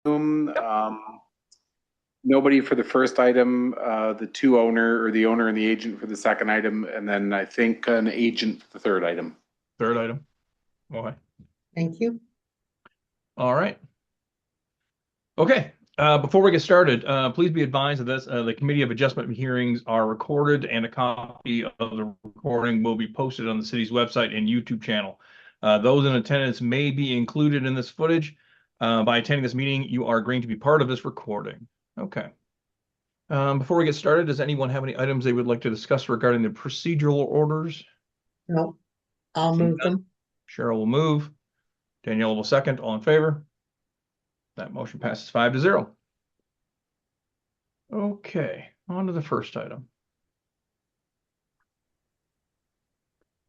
Zoom. Yep. Nobody for the first item, the owner and the agent for the second item, and then I think an agent for the third item. Third item. Okay. Thank you. All right. Okay. Before we get started, please be advised that the Committee of Adjustment hearings are recorded, and a copy of the recording will be posted on the city's website and YouTube channel. Those in attendance may be included in this footage. By attending this meeting, you are agreeing to be part of this recording. Okay. Before we get started, does anyone have any items they would like to discuss regarding the procedural orders? No, I'll Seeing move none, them. Cheryl will move. Danielle will second. All in favor? That motion passes 5-0. Okay, on to the first item.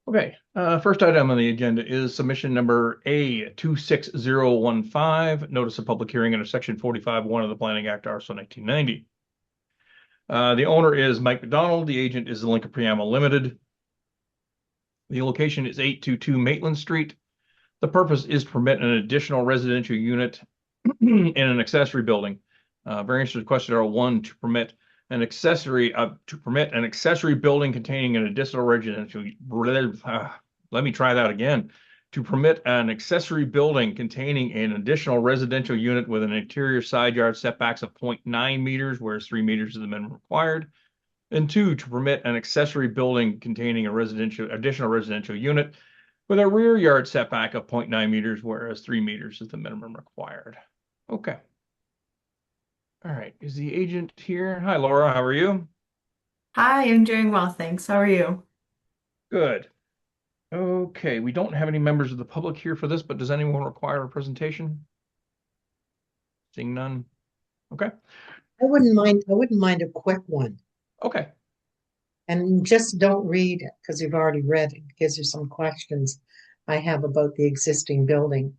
Okay, first item on the agenda is submission number A26015, notice of public hearing under section 45(1) of the Planning Act, RSO 1990. The owner is Mike McDonald. The agent is the Lincoln Preama Limited. The location is 822 Maitland Street. The purpose is to permit an additional residential unit in an accessory building. Variance requested are one, to permit an accessory building containing an additional residential. Let me try that again. To permit an accessory building containing an additional residential unit with an interior side yard setbacks of 0.9 meters, whereas 3 meters is the minimum required. And two, to permit an accessory building containing a additional residential unit with a rear yard setback of 0.9 meters, whereas 3 meters is the minimum required. Okay. All right. Is the agent here? Hi, Laura. How are you? Hi, I'm doing well, thanks. How are you? Good. Okay. We don't have any members of the public here for this, but does anyone require a presentation? Seeing none. Okay. I wouldn't mind a quick one. Okay. And just don't read it because you've already read it. Gives you some questions I have about the existing building.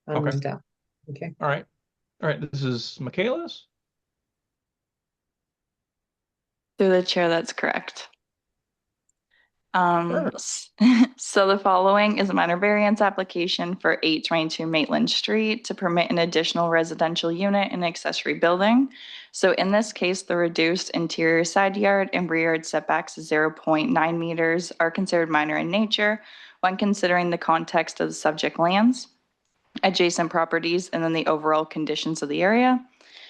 Okay. Okay. All right. All right. This is Michaela's. Through the chair, that's correct. Sure. So the following is a minor variance application for 822 Maitland Street to permit an additional residential unit in an accessory building. So in this case, the reduced interior side yard and rear yard setbacks of 0.9 meters are considered minor in nature when considering the context of the subject lands, adjacent properties, and then the overall conditions of the area.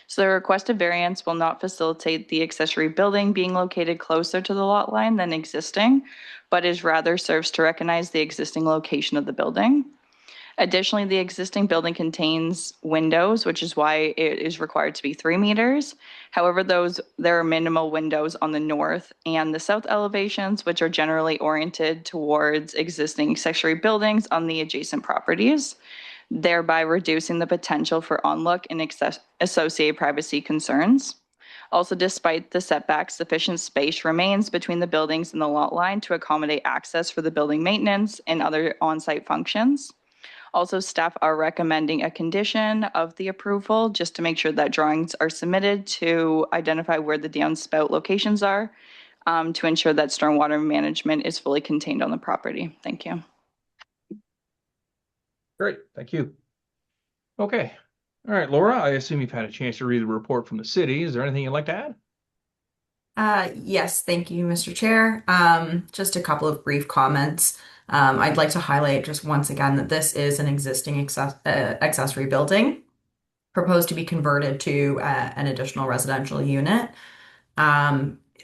So the requested variance will not facilitate the accessory building being located closer to the lot line than existing, but is rather serves to recognize the existing location of the building. Additionally, the existing building contains windows, which is why it is required to be 3 meters. However, there are minimal windows on the north and the south elevations, which are generally oriented towards existing accessory buildings on the adjacent properties, thereby reducing the potential for on-look and associated privacy concerns. Also, despite the setbacks, sufficient space remains between the buildings and the lot line to accommodate access for the building maintenance and other on-site functions. Also, staff are recommending a condition of the approval just to make sure that drawings are submitted to identify where the downspout locations are, to ensure that stormwater management is fully contained on the property. Thank you. Great. Thank you. Okay. All right, Laura, I assume you've had a chance to read the report from the city. Is there anything you'd like to add? Yes, thank you, Mr. Chair. Just a couple of brief comments. I'd like to highlight just once again that this is an existing accessory building proposed to be converted to an additional residential unit.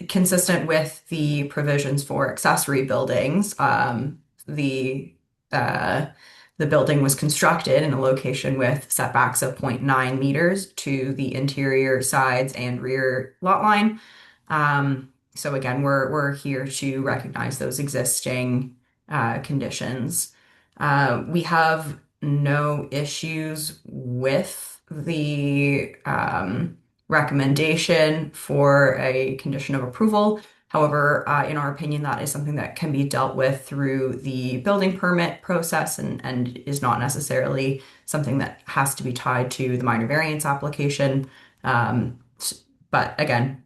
Consistent with the provisions for accessory buildings, the building was constructed in a location with setbacks of 0.9 meters to the interior sides and rear lot line. So again, we're here to recognize those existing conditions. We have no issues with the recommendation for a condition of approval. However, in our opinion, that is something that can be dealt with through the building permit process and is not necessarily something that has to be tied to the minor variance application. But again,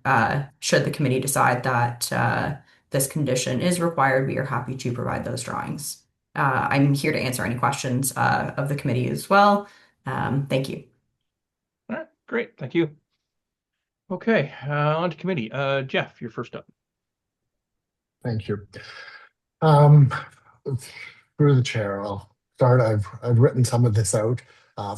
should the committee decide that this condition is required, we are happy to provide those drawings. I'm here to answer any questions of the committee as well. Thank you. All right. Great, thank you. Okay, on to committee. Jeff, you're first up. Thank you. Um, through the chair, I'll start. I've written some of this out.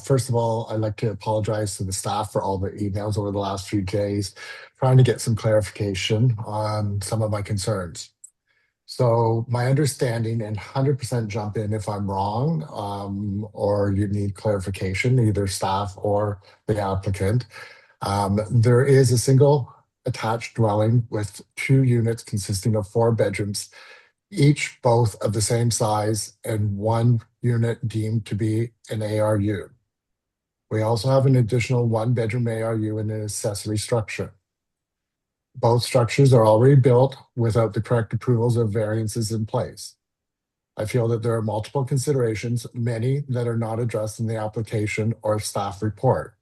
First of all, I'd like to apologize to the staff for all the emails over the last few days, trying to get some clarification on some of my concerns. So my understanding, and 100% jump in if I'm wrong, or you need clarification, either staff or the applicant. There is a single attached dwelling with 2 units consisting of 4 bedrooms, each both of the same size, and 1 unit deemed to be an ARU. We also have an additional 1-bedroom ARU in an accessory structure. Both structures are already built without the correct approvals or variances in place. I feel that there are multiple considerations, many that are not addressed in the application or staff report.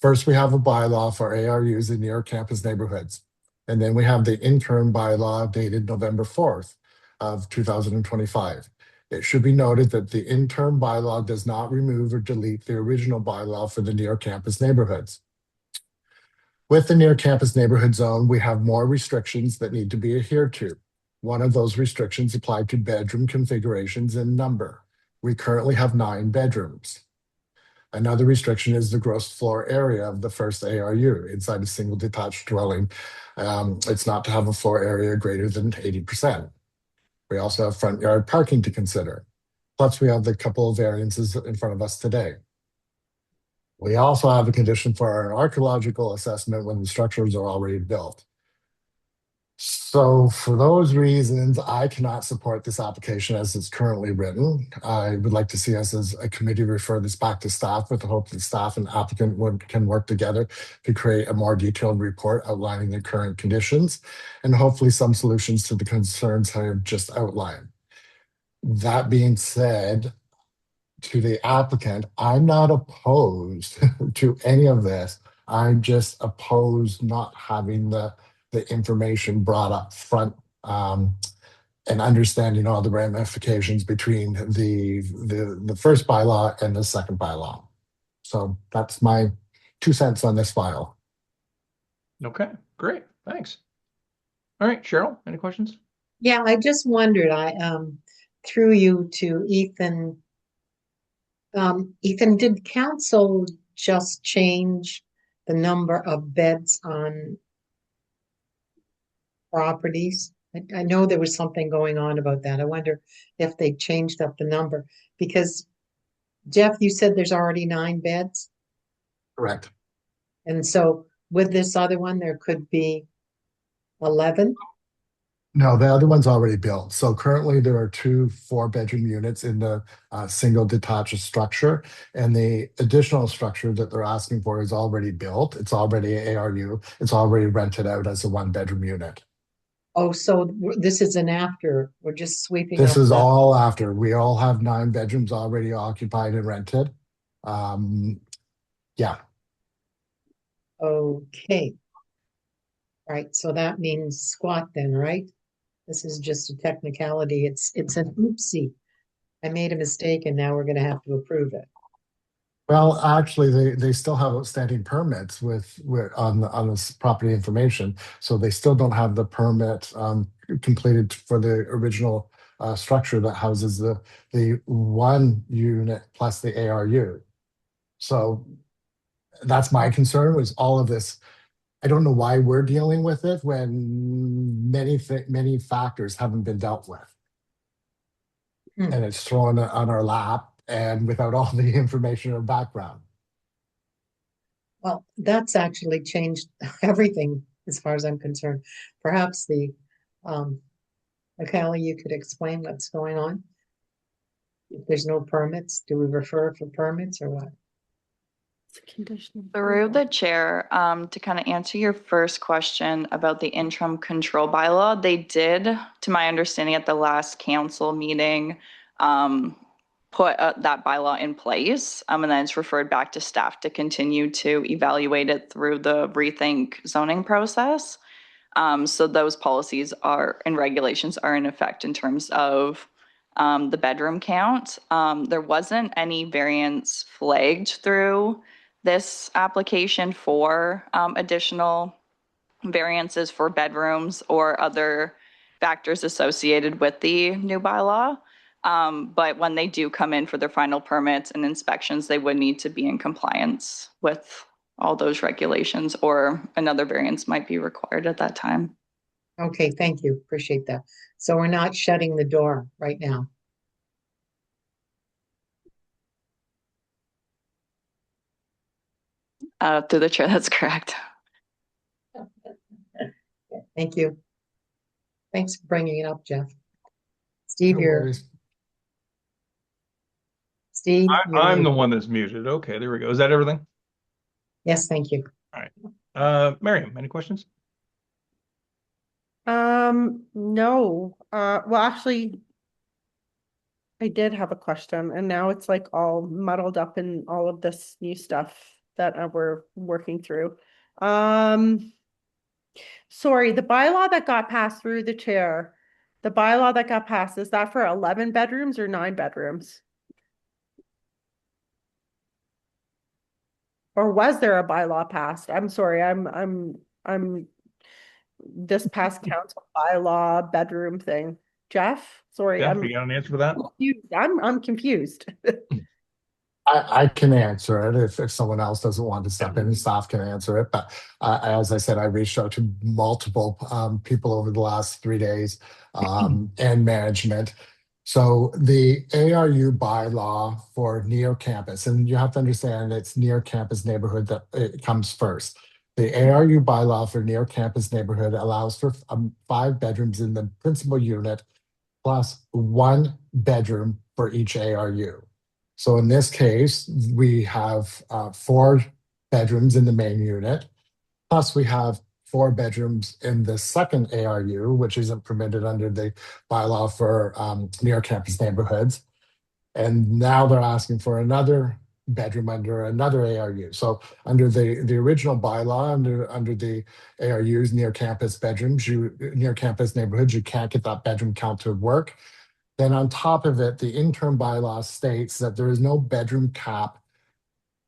First, we have a bylaw for ARUs in near campus neighborhoods. And then we have the interim bylaw dated November 4th of 2025. It should be noted that the interim bylaw does not remove or delete the original bylaw for the near campus neighborhoods. With the near campus neighborhood zone, we have more restrictions that need to be adhered to. One of those restrictions apply to bedroom configurations and number. We currently have 9 bedrooms. Another restriction is the gross floor area of the first ARU inside a single detached dwelling. It's not to have a floor area greater than 80%. We also have front yard parking to consider. Plus, we have the couple of variances in front of us today. We also have a condition for an archaeological assessment when the structures are already built. So for those reasons, I cannot support this application as it's currently written. I would like to see us as a committee refer this back to staff with the hope that staff and applicant can work together to create a more detailed report outlining the current conditions and hopefully some solutions to the concerns I have just outlined. That being said, to the applicant, I'm not opposed to any of this. I'm just opposed not having the information brought up front, and understanding all the ramifications between the first bylaw and the second bylaw. So that's my 2 cents on this file. Okay, great, thanks. All right, Cheryl, any questions? Yeah, I just wondered, I through you to Ethan. Ethan, did council just change the number of beds on properties? I know there was something going on about that. I wonder if they changed up the number, because Jeff, you said there's already 9 beds. Correct. And so with this other one, there could be 11. No, the other one's already built. So currently there are 2 4-bedroom units in the single detached structure, and the additional structure that they're asking for is already built. It's already ARU. It's already rented out as a 1-bedroom unit. Oh, so this is an after. We're just sweeping This up is the- all after. We all have 9 bedrooms already occupied and rented. Yeah. Okay. Right, so that means squat then, right? This is just a technicality. It's an oopsie. I made a mistake and now we're gonna have to approve it. Well, actually, they still have outstanding permits with on this property information, so they still don't have the permit completed for the original structure that houses the 1 unit plus the ARU. So that's my concern was all of this. I don't know why we're dealing with it when many factors haven't been dealt with. And it's thrown on our lap and without all the information or background. Well, that's actually changed everything as far as I'm concerned. Perhaps Kelly, you could explain what's going on. If there's no permits, do we refer for permits or what? Through the chair, to kind of answer your first question about the interim control bylaw, they did, to my understanding at the last council meeting, put that bylaw in place, and then it's referred back to staff to continue to evaluate it through the rethink zoning process. So those policies are and regulations are in effect in terms of the bedroom count. There wasn't any variance flagged through this application for additional variances for bedrooms or other factors associated with the new bylaw. But when they do come in for their final permits and inspections, they would need to be in compliance with all those regulations, or another variance might be required at that time. Okay, thank you. Appreciate that. So we're not shutting the door right now. Through the chair, that's correct. Thank you. Thanks for bringing it up, Jeff. Steve, No you're, worries. Steve, you're I'm the muted. one that's muted. Okay, there we go. Is that everything? Yes, thank you. Miriam, any questions? No. Well, actually, I did have a question, and now it's like all muddled up in all of this new stuff that we're working through. Sorry, the bylaw that got passed through the chair, the bylaw that got passed, is that for 11 bedrooms or 9 bedrooms? Or was there a bylaw passed? I'm sorry, I'm this past council bylaw bedroom thing. Jeff, sorry, Jeff, you got an answer for that? I'm confused. I can answer it if someone else doesn't want to step in, staff can answer it. But as I said, I reached out to multiple people over the last 3 days and management. So the ARU bylaw for near campus, and you have to understand it's near campus neighborhood that it comes first. The ARU bylaw for near campus neighborhood allows for 5 bedrooms in the principal unit plus 1 bedroom for each ARU. So in this case, we have 4 bedrooms in the main unit, plus we have 4 bedrooms in the second ARU, which isn't permitted under the bylaw for near campus neighborhoods. And now they're asking for another bedroom under another ARU. So under the original bylaw, under the ARUs, near campus bedrooms, near campus neighborhoods, you can't get that bedroom count to work. Then on top of it, the interim bylaw states that there is no bedroom cap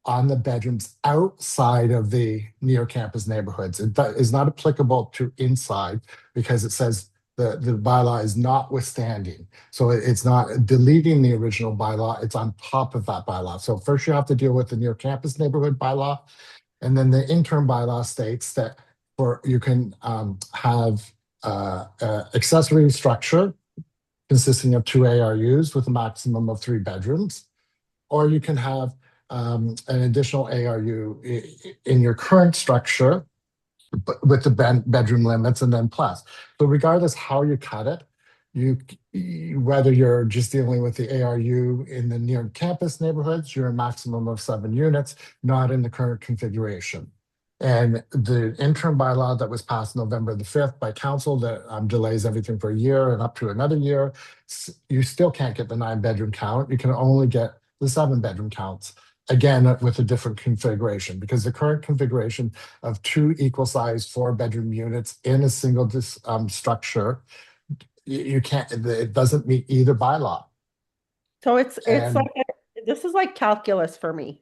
on the bedrooms outside of the near campus neighborhoods. It is not applicable to inside because it says the bylaw is notwithstanding. So it's not deleting the original bylaw, it's on top of that bylaw. So first you have to deal with the near campus neighborhood bylaw. And then the interim bylaw states that you can have accessory structure consisting of 2 ARUs with a maximum of 3 bedrooms, or you can have an additional ARU in your current structure with the bedroom limits and then plus. So regardless how you cut it, whether you're just dealing with the ARU in the near campus neighborhoods, you're a maximum of 7 units, not in the current configuration. And the interim bylaw that was passed November the 5th by council that delays everything for a year and up to another year, you still can't get the 9 bedroom count. You can only get the 7 bedroom counts, again, with a different configuration, because the current configuration of 2 equal sized 4 bedroom units in a single structure, you can't, it doesn't meet either bylaw. So it's And like this is like calculus for me.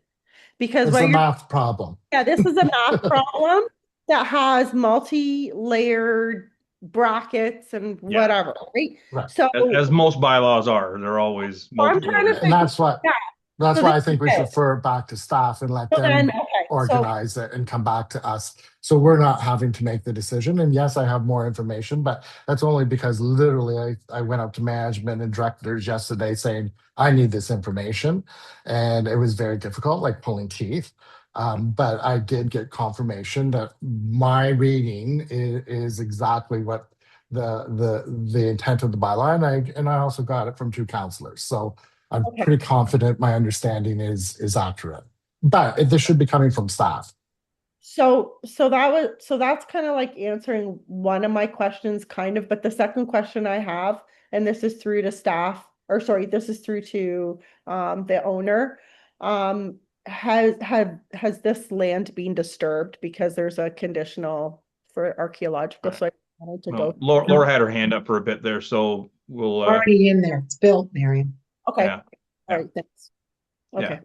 Because it's what a you're math problem. Yeah, this is a math problem that has multi-layered brackets and Yeah. whatever, right? Right. So As most bylaws are, they're always I'm multiple. trying to And that's what Yeah. that's So why I this think we is should it. refer it back to staff and let So them then, okay, so organize it and come back to us. So we're not having to make the decision. And yes, I have more information, but that's only because literally I went up to management and directors yesterday saying, I need this information. And it was very difficult, like pulling teeth. But I did get confirmation that my reading is exactly what the intent of the bylaw, and I also got it from 2 counselors. So I'm Okay. pretty confident my understanding is accurate. But this should be coming from staff. So that's kind of like answering one of my questions, kind of, but the second question I have, and this is through to staff, or sorry, this is through to the owner. Has this land been disturbed because there's a conditional for archaeological? So I wanted to Well, go. Laura had her hand up for a bit there, so we'll Already in there. It's built, Marion. Okay. yeah. All right, thanks. Yeah. Okay.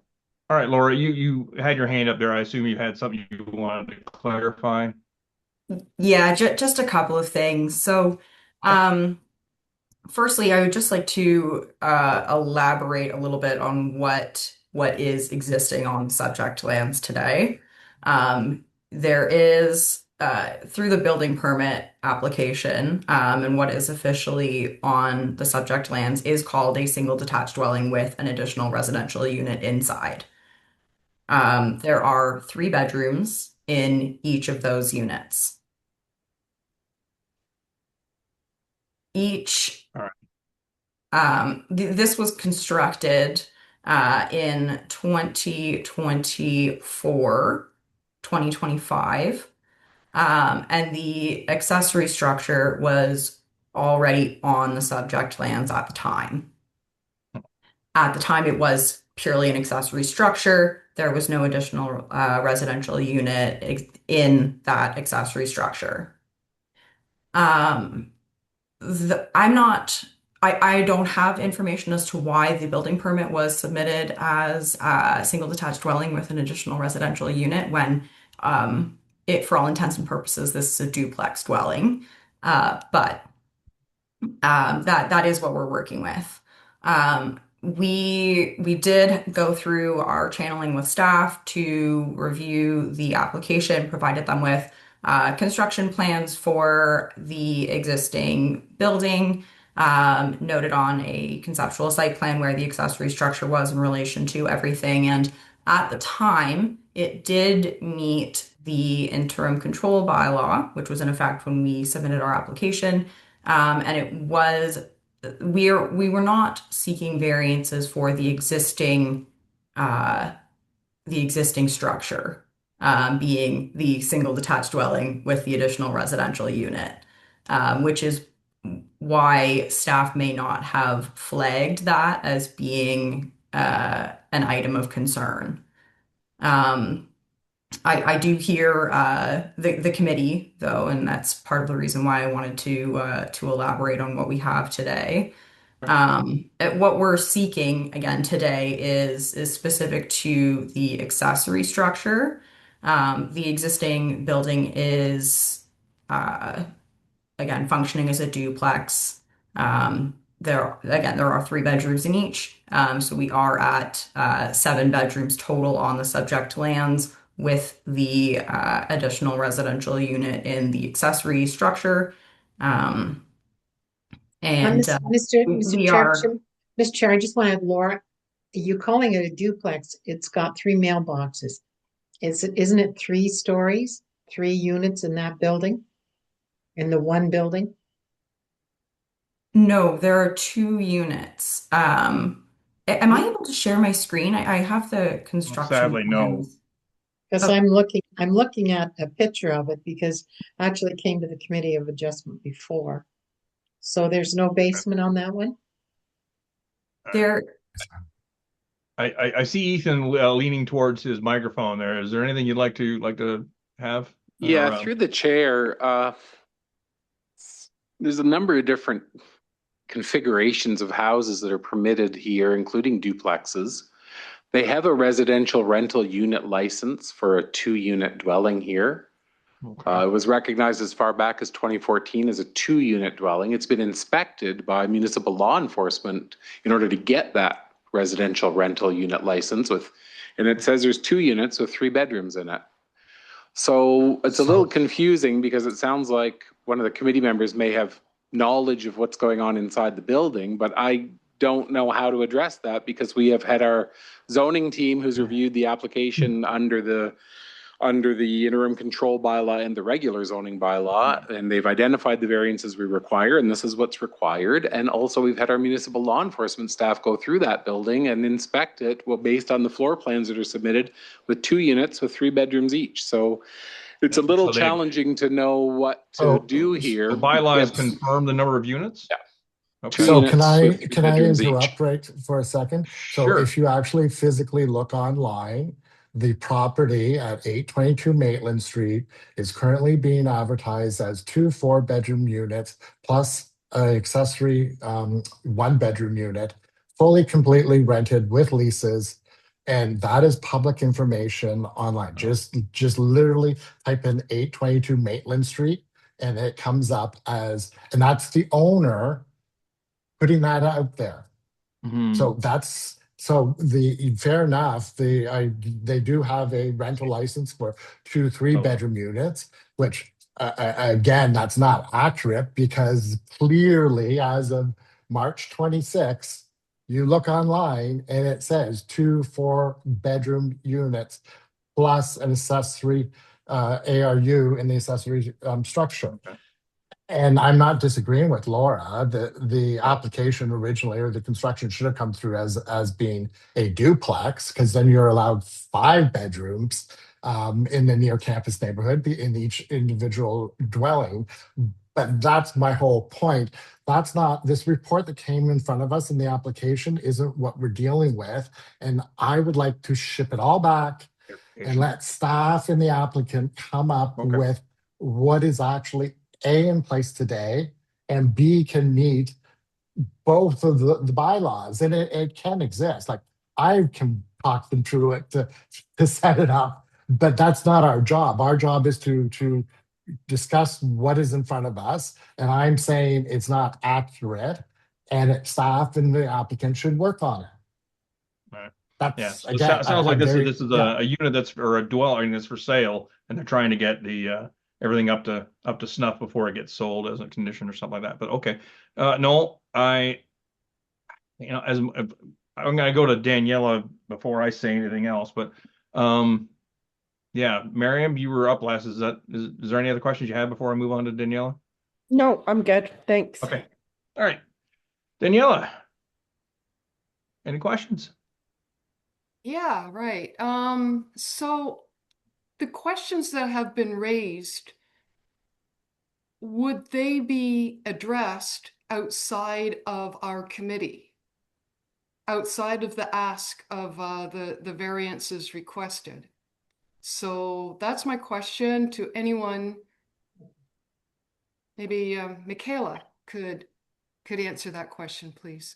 All right, Laura, you had your hand up there. I assume you had something you wanted to clarify. Yeah, just a couple of things. So, um, firstly, I would just like to elaborate a little bit on what is existing on subject lands today. There is through the building permit application, and what is officially on the subject lands is called a single detached dwelling with an additional residential unit inside. There are 3 bedrooms in each of those units. Each All right. This was constructed in 2024, 2025, and the accessory structure was already on the subject lands at the time. At the time, it was purely an accessory structure. There was no additional residential unit in that accessory structure. I'm not, I don't have information as to why the building permit was submitted as a single detached dwelling with an additional residential unit when for all intents and purposes, this is a duplex dwelling. But that is what we're working with. We did go through our channeling with staff to review the application, provided them with construction plans for the existing building, noted on a conceptual site plan where the accessory structure was in relation to everything. And at the time, it did meet the interim control bylaw, which was in effect when we submitted our application. And it was, we were not seeking variances for the existing structure, being the single detached dwelling with the additional residential unit, which is why staff may not have flagged that as being an item of concern. I do hear the committee though, and that's part of the reason why I wanted to elaborate on what we have today. What we're seeking again today is specific to the accessory structure. The existing building is again functioning as a duplex. There are 3 bedrooms in each. So we are at 7 bedrooms total on the subject lands with the additional residential unit in the accessory structure. And Mr. we Chair, are, Mr. Chair, I just want to have Laura, you're calling it a duplex. It's got 3 mailboxes. Isn't it 3 stories, 3 units in that building? In the one building? no, there are 2 units. Am I able to share my screen? I have the construction Sadly, no. plans. Because Oh. I'm looking at a picture of it because I actually came to the Committee of Adjustment before. So there's no basement on that one? There, I see Ethan leaning towards his microphone there. Is there anything you'd like to have? Yeah, Or, through the chair, there's a number of different configurations of houses that are permitted here, including duplexes. They have a residential rental unit license for a 2-unit dwelling here. okay. It was recognized as far back as 2014 as a 2-unit dwelling. It's been inspected by municipal law enforcement in order to get that residential rental unit license and it says there's 2 units with 3 bedrooms in it. So it's a little confusing because it sounds like one of the committee members may have knowledge of what's going on inside the building, but I don't know how to address that because we have had our zoning team who's reviewed the application under the interim control bylaw and the regular zoning bylaw, and they've identified the variances we require, and this is what's required. And also we've had our municipal law enforcement staff go through that building and inspect it, based on the floor plans that are submitted with 2 units with 3 bedrooms each. So it's a little challenging to know what to do here. The bylaws confirm the number of units? Yeah. Okay. 2 So units can I with 3 bedrooms each. interrupt right for a second? So Sure. if you actually physically look online, the property at 822 Maitland Street is currently being advertised as 2 4-bedroom units plus an accessory 1-bedroom unit, fully completely rented with leases. And that is public information online. Just literally type in 822 Maitland Street and it comes up as, and that's the owner putting that out there. Mhm. So that's, so fair enough, they do have a rental license for 2, 3 bedroom units, which again, that's not accurate because clearly as of March 26th, you look online and it says 2, 4 bedroom units plus an accessory ARU in the accessory structure. Okay. And I'm not disagreeing with Laura. The application originally or the construction should have come through as being a duplex, because then you're allowed 5 bedrooms in the near campus neighborhood in each individual dwelling. But that's my whole point. That's not this report that came in front of us in the application isn't what we're dealing with. And I would like to ship it all back and let staff and the applicant come up Okay. with what is actually A, in place today, and B, can meet both of the bylaws. And it can exist. Like I can talk them through it to set it up, but that's not our job. Our job is to discuss what is in front of us. And I'm saying it's not accurate and staff and the applicant should work on it. Right. That's Yeah, so it again, sounds like I'm this very- is yeah. a unit that's, or a dwelling that's for sale, and they're trying to get the everything up to snuff before it gets sold as a condition or something like that. But okay, no, as I'm gonna go to Daniela before I say anything else. But yeah, Miriam, you were up last. Is there any other questions you had before I move on to Daniela? No, I'm good. Thanks. Okay, all right, Daniela, any questions? Yeah, right. So the questions that have been raised, would they be addressed outside of our committee? Outside of the ask of the variances requested? So that's my question to anyone. Maybe Michaela could answer that question, please.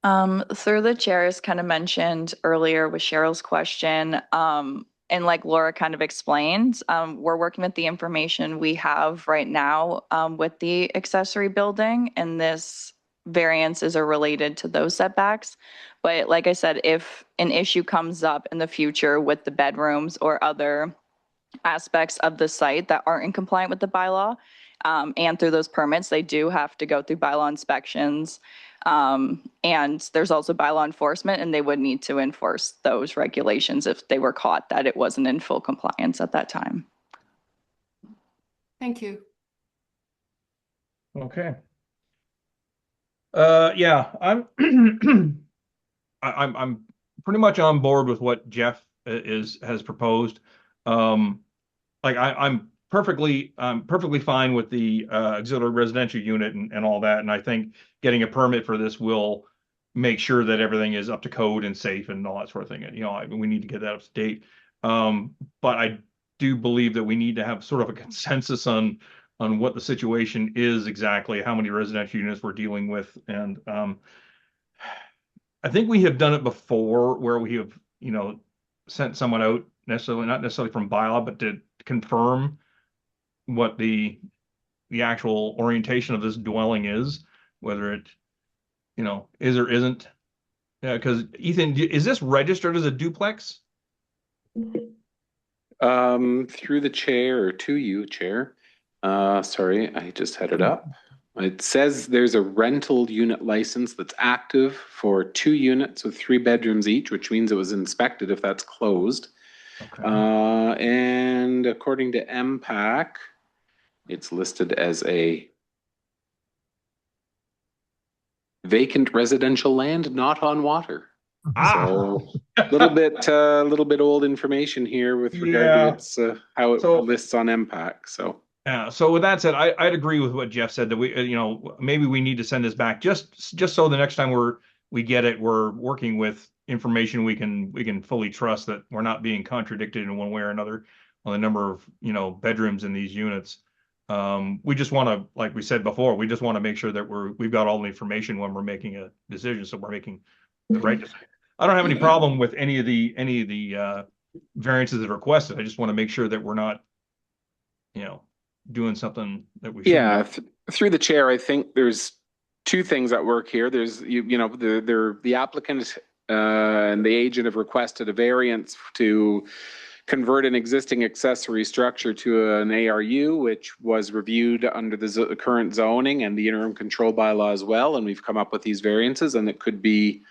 Through the chair, as kind of mentioned earlier with Cheryl's question, and like Laura kind of explained, we're working with the information we have right now with the accessory building, and this variances are related to those setbacks. But like I said, if an issue comes up in the future with the bedrooms or other aspects of the site that aren't in compliant with the bylaw, and through those permits, they do have to go through bylaw inspections. And there's also bylaw enforcement, and they would need to enforce those regulations if they were caught that it wasn't in full compliance at that time. Thank you. Okay. Yeah, I'm I'm pretty much on board with what Jeff has proposed. Like I'm perfectly fine with the auxiliary residential unit and all that, and I think getting a permit for this will make sure that everything is up to code and safe and all that sort of thing. And we need to get that up to date. But I do believe that we need to have sort of a consensus on what the situation is exactly, how many residential units we're dealing with. And I think we have done it before where we have, sent someone out not necessarily from bylaw, but to confirm what the actual orientation of this dwelling is, whether it, is or isn't. Yeah, because Ethan, is this registered as a duplex? Through the chair or to you, Chair. Sorry, I just had it up. It says there's a rental unit license that's active for 2 units with 3 bedrooms each, which means it was inspected if that's closed. Okay. And according to MPAC, it's listed as a vacant residential land not on water. So a little bit old information here with regard to its how it lists on MPAC. So yeah. So with that said, I'd agree with what Jeff said that we, maybe we need to send this back just so the next time we get it, we're working with information we can fully trust, that we're not being contradicted in one way or another on the number of bedrooms in these units. We just want to, like we said before, we just want to make sure that we've got all the information when we're making a decision, so we're making right? I don't have any problem with any of the variances that are requested. I just want to make sure that we're not, doing something that we shouldn't. Yeah, through the chair, I think there's two things at work here. There's, the applicant and the agent have requested a variance to convert an existing accessory structure to an ARU, which was reviewed under the current zoning and the interim control bylaw as well. And we've come up with these variances, and it could be,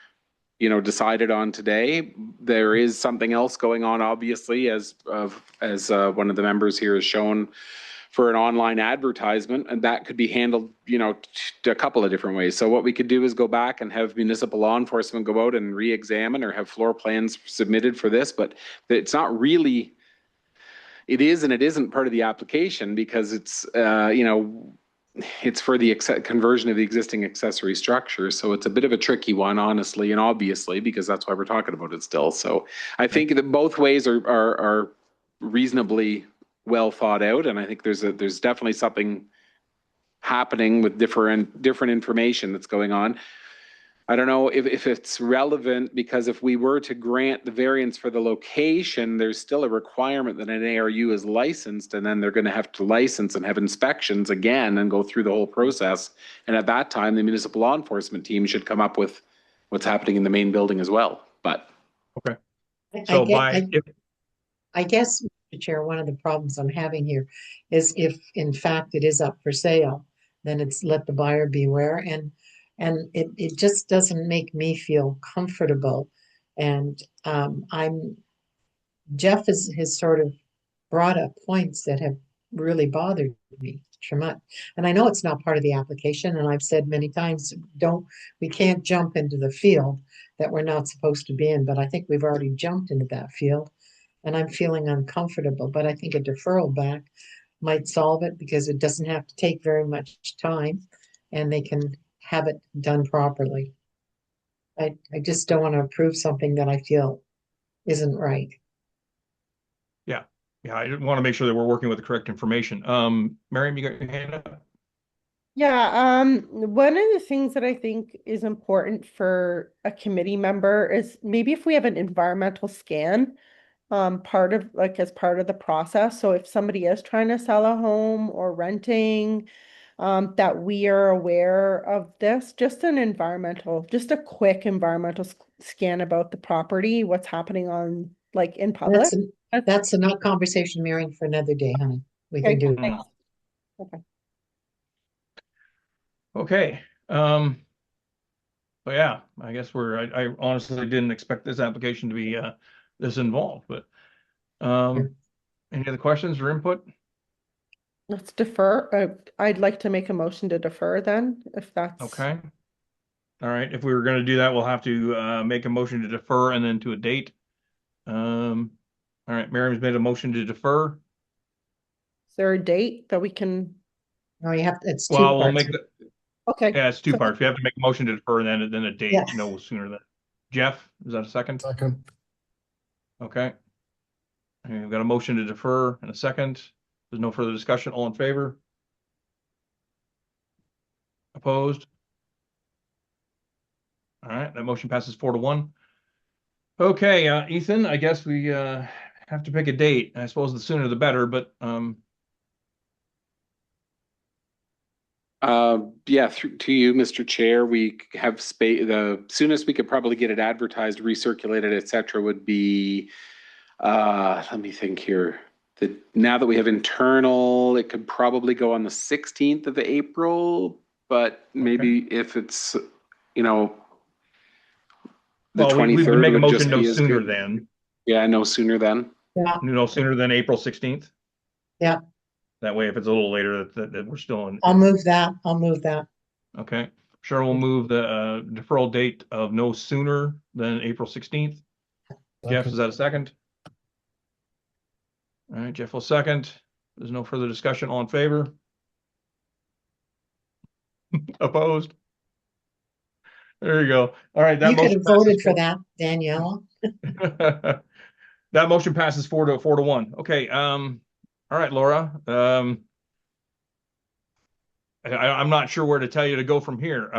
decided on today. There is something else going on, obviously, as one of the members here has shown, for an online advertisement, and that could be handled, a couple of different ways. So what we could do is go back and have municipal law enforcement go out and re-examine or have floor plans submitted for this, but it's not really, it is and it isn't part of the application because it's, it's for the conversion of the existing accessory structure. So it's a bit of a tricky one, honestly, and obviously, because that's why we're talking about it still. So I think that both ways are reasonably well thought out, and I think there's definitely something happening with different information that's going on. I don't know if it's relevant, because if we were to grant the variance for the location, there's still a requirement that an ARU is licensed, and then they're going to have to license and have inspections again and go through the whole process. And at that time, the municipal law enforcement team should come up with what's happening in the main building as well. But okay, so I guess, Mr. Chair, one of the problems I'm having here is if in fact it is up for sale, then it's let the buyer beware, and it just doesn't make me feel comfortable. And Jeff has sort of brought up points that have really bothered me, Tremont. And I know it's not part of the application, and I've said many times, we can't jump into the field that we're not supposed to be in, but I think we've already jumped into that field. And I'm feeling uncomfortable, but I think a deferral back might solve it, because it doesn't have to take very much time and they can have it done properly. I just don't want to approve something that I feel isn't right. Yeah, I want to make sure that we're working with the correct information. Miriam, you got your hand up? Yeah, one of the things that I think is important for a committee member is maybe if we have an environmental scan, part of as part of the process. So if somebody is trying to sell a home or renting, that we are aware of this, just a quick environmental scan about the property, what's happening on in public. That's a conversation, Marion, for another day, honey. We can do that. Okay. Okay. But yeah, I guess I honestly didn't expect this application to be this involved, but any other questions or input? Let's defer. I'd like to make a motion to defer then, if that's okay. All right. If we were going to do that, we'll have to make a motion to defer and then to a date. All right. Miriam's made a motion to defer. Is there a date that we can? No, you have to, it's two Well, we'll parts. make Okay. Yeah, it's two parts. We have to make a motion to defer and then a date Yes. no sooner than. Jeff, is that a second? Second. Okay. And we've got a motion to defer and a second. There's no further discussion. All in favor? Opposed? All right, that motion passes 4-1. Okay, Ethan, I guess we have to pick a date. I suppose the sooner the better, but yeah, to you, Mr. Chair, we have the soonest we could probably get it advertised, recirculated, etc., would be let me think here. Now that we have internal, it could probably go on the 16th of April, but maybe if it's, the well, 23rd we would make a would motion just no be as sooner good. than. Yeah, no sooner than. Yeah, No sooner than April 16th. yeah. That way, if it's a little later, that we're still in. I'll move that. I'll move that. Okay. Sure, we'll move the deferral date of no sooner than April 16th. Jeff, is that a second? All right, Jeff will second. There's no further discussion. All in favor? Opposed? There you go. All right, that You could motion have voted passes for that, Danielle. that motion passes 4-1. Okay. All right, Laura. I'm not sure where to tell you to go from here.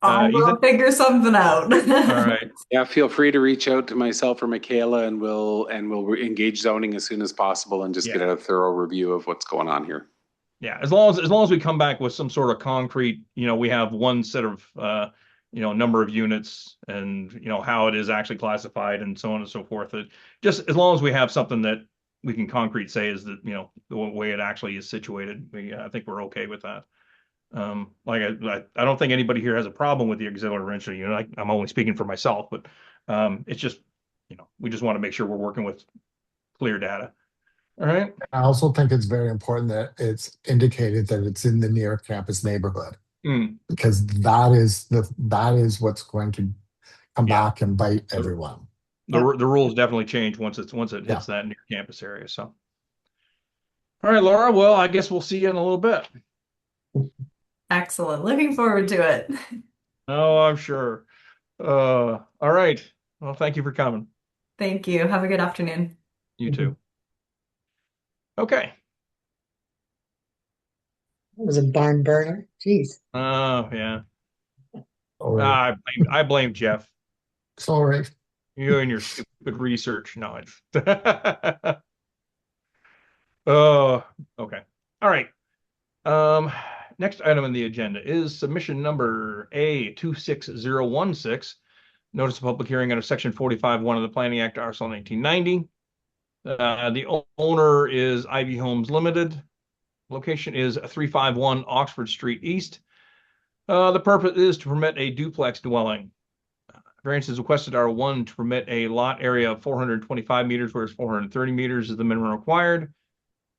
I will Ethan? figure something out. All right. Yeah, feel free to reach out to myself or Michaela, and we'll engage zoning as soon as possible and just get a thorough review of what's going on here. Yeah, as long as we come back with some sort of concrete, we have one set of number of units and how it is actually classified and so on and so forth. Just as long as we have something that we can concrete say is that the way it actually is situated, I think we're okay with that. Like I don't think anybody here has a problem with the auxiliary rental unit. I'm only speaking for myself, but it's just we just want to make sure we're working with clear data. All right. I also think it's very important that it's indicated that it's in the near campus neighborhood, because that is what's going to come back and bite everyone. The rules definitely change once it hits that near campus area. So, all right, Laura. Well, I guess we'll see you in a little bit. Excellent. Looking forward to it. Oh, I'm sure. All right. Well, thank you for coming. Thank you. Have a good afternoon. You too. Okay. It was a barn burner. Jeez. Oh, yeah. Or, I blame Jeff. sorry. You and your stupid research. No, oh, okay. All right. Next item on the agenda is submission number A26016. Notice of public hearing under section 45(1) of the Planning Act, RSL 1990. The owner is Ivy Homes Limited. Location is 351 Oxford Street East. The purpose is to permit a duplex dwelling. Variances requested are 1, to permit a lot area of 425 meters, whereas 430 meters is the minimum required.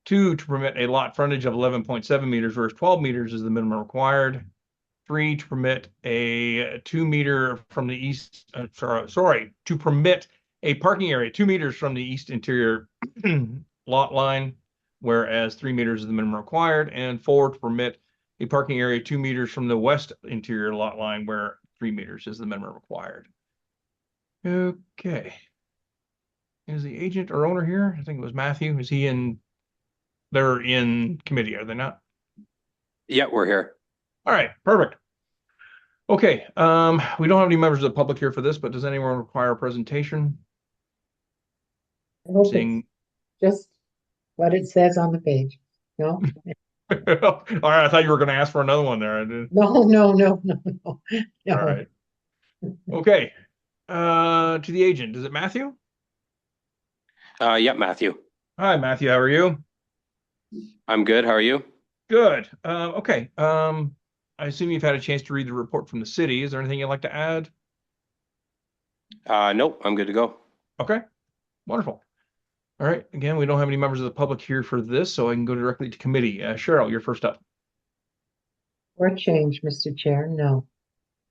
2, to permit a lot frontage of 11.7 meters, whereas 12 meters is the minimum required. 3, to permit a 2 meter from the east, to permit a parking area 2 meters from the east interior lot line, whereas 3 meters is the minimum required. And 4, to permit a parking area 2 meters from the west interior lot line, where 3 meters is the minimum required. Okay. Is the agent or owner here? I think it was Matthew. Is he in? They're in committee, are they not? Yeah, we're here. All right, perfect. Okay, we don't have any members of the public here for this, but does anyone require a presentation? I hope Seeing... it's just what it says on the page. No? All right, I thought you were going to ask for another one there. I didn't... No. All right. Okay. To the agent, is it Matthew? Yeah, Matthew. Hi, Matthew. How are you? I'm good. How are you? Good. Okay. I assume you've had a chance to read the report from the city. Is there anything you'd like to add? Nope, I'm good to go. Okay. Wonderful. All right. Again, we don't have any members of the public here for this, so I can go directly to committee. Cheryl, you're first up. Or change, Mr. Chair. No,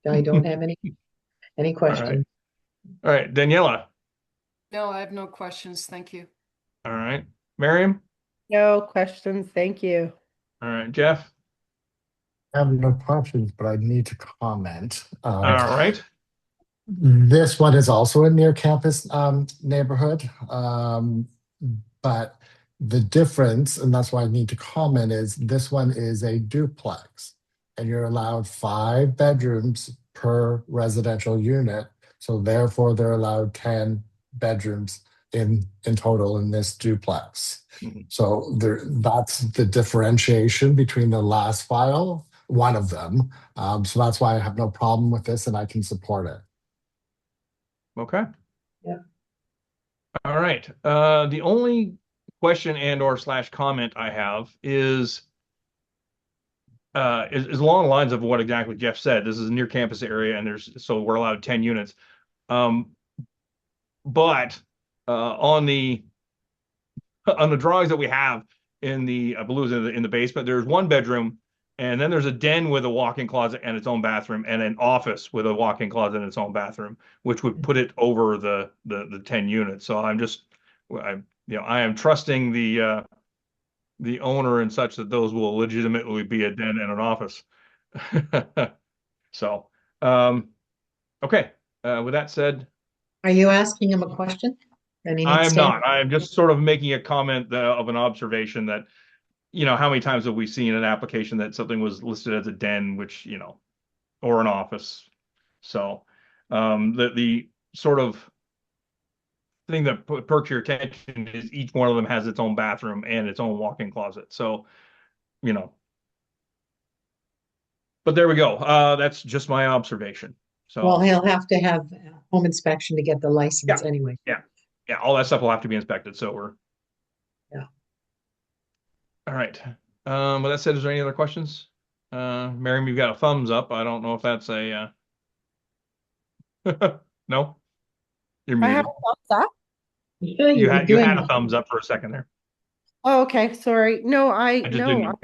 I don't have any questions. All right. Daniela. No, I have no questions. Thank you. All right. Miriam. No questions. Thank you. All right. Jeff. I have no questions, but I need to comment. All right. This one is also a near campus neighborhood, but the difference, and that's why I need to comment, is this one is a duplex, and you're allowed 5 bedrooms per residential unit. So therefore, they're allowed 10 bedrooms in total in this duplex. So that's the differentiation between the last file, one of them. So that's why I have no problem with this, and I can support it. Okay. Yeah. All right. The only question and or / comment I have is along the lines of what exactly Jeff said. This is a near campus area, and so we're allowed 10 units. But on the drawings that we have in the, I believe in the basement, there's 1 bedroom, and then there's a den with a walk-in closet and its own bathroom, and an office with a walk-in closet and its own bathroom, which would put it over the 10 units. So I am trusting the owner and such that those will legitimately be a den and an office. So, okay. With that said, Are you asking him a question? I am not. I am just sort of making a comment of an observation that, how many times have we seen an application that something was listed as a den, which, or an office. So the sort of thing that perks your attention is each one of them has its own bathroom and its own walk-in closet. So, but there we go. That's just my observation. Well, So he'll have to have home inspection to get the license anyway. yeah, all that stuff will have to be inspected. So Yeah. All right. With that said, is there any other questions? Miriam, you've got a thumbs up. I don't know if that's a no. You're I muted. have a thumbs up. You had a thumbs up for a second there. Oh, okay, sorry. No, I just didn't.